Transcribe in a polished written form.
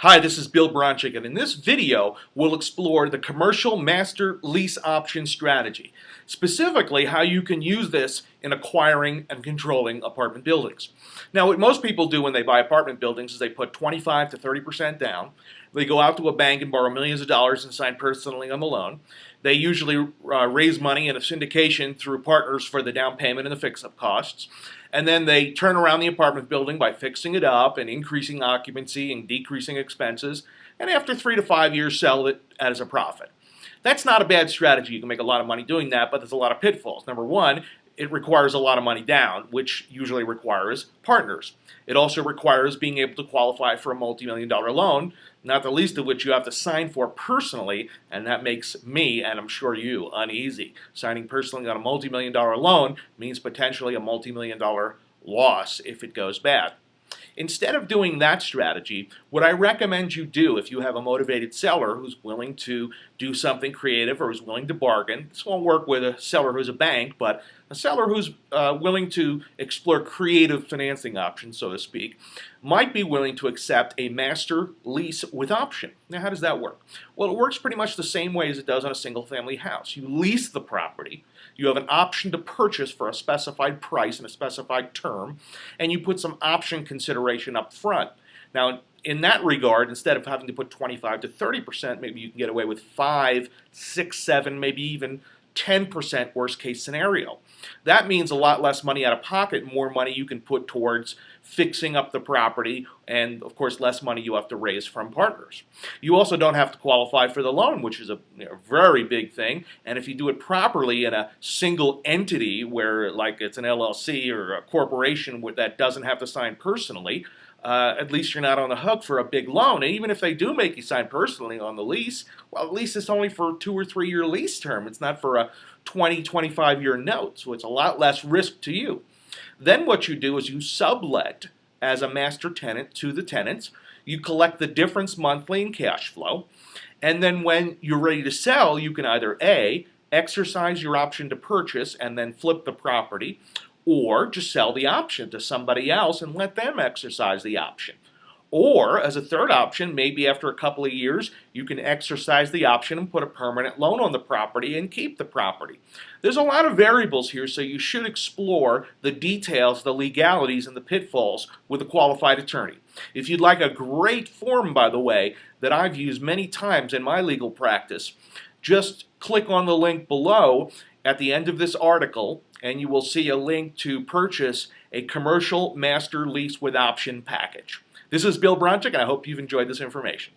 Hi, this is Bill Bronchick, and in this video, we'll explore the commercial master lease option strategy, specifically how you can use this in acquiring and controlling apartment buildings. Now, what most people do when they buy apartment buildings is they put 25 to 30% down. They go out to a bank and borrow millions of dollars and sign personally on the loan. They usually raise money in a syndication through partners for the down payment and the fix-up costs. And then they turn around the apartment building by fixing it up and increasing occupancy and decreasing expenses. And after 3 to 5 years, sell it as a profit. That's not a bad strategy. You can make a lot of money doing that, but there's a lot of pitfalls. Number one, it requires a lot of money down, which usually requires partners. It also requires being able to qualify for a multi-million-dollar loan, not the least of which you have to sign for personally, and that makes me, and I'm sure you, uneasy. Signing personally on a multi-million-dollar loan means potentially a multi-million-dollar loss if it goes bad. Instead of doing that strategy, what I recommend you do if you have a motivated seller who's willing to do something creative or who's willing to bargain, this won't work with a seller who's a bank, but a seller who's willing to explore creative financing options, so to speak, might be willing to accept a master lease with option. Now, how does that work? Well, it works pretty much the same way as it does on a single-family house. You lease the property, you have an option to purchase for a specified price and a specified term, and you put some option consideration up front. Now, in that regard, instead of having to put 25 to 30%, maybe you can get away with 5, 6, 7, maybe even 10% worst case scenario. That means a lot less money out of pocket, more money you can put towards fixing up the property, and of course less money you have to raise from partners. You also don't have to qualify for the loan, which is a very big thing, and if you do it properly in a single entity where like it's an LLC or a corporation that doesn't have to sign personally, at least you're not on the hook for a big loan. And even if they do make you sign personally on the lease, well, at least it's only for a 2 or 3 year lease term. It's not for a 20, 25-year note, so it's a lot less risk to you. Then what you do is you sublet as a master tenant to the tenants. You collect the difference monthly in cash flow, and then when you're ready to sell, you can either A, exercise your option to purchase and then flip the property, or just sell the option to somebody else and let them exercise the option. Or, as a third option, maybe after a couple of years, you can exercise the option and put a permanent loan on the property and keep the property. There's a lot of variables here, so you should explore the details, the legalities, and the pitfalls with a qualified attorney. If you'd like a great form, by the way, that I've used many times in my legal practice, just click on the link below at the end of this article, and you will see a link to purchase a commercial master lease with option package. This is Bill Bronchick, and I hope you've enjoyed this information.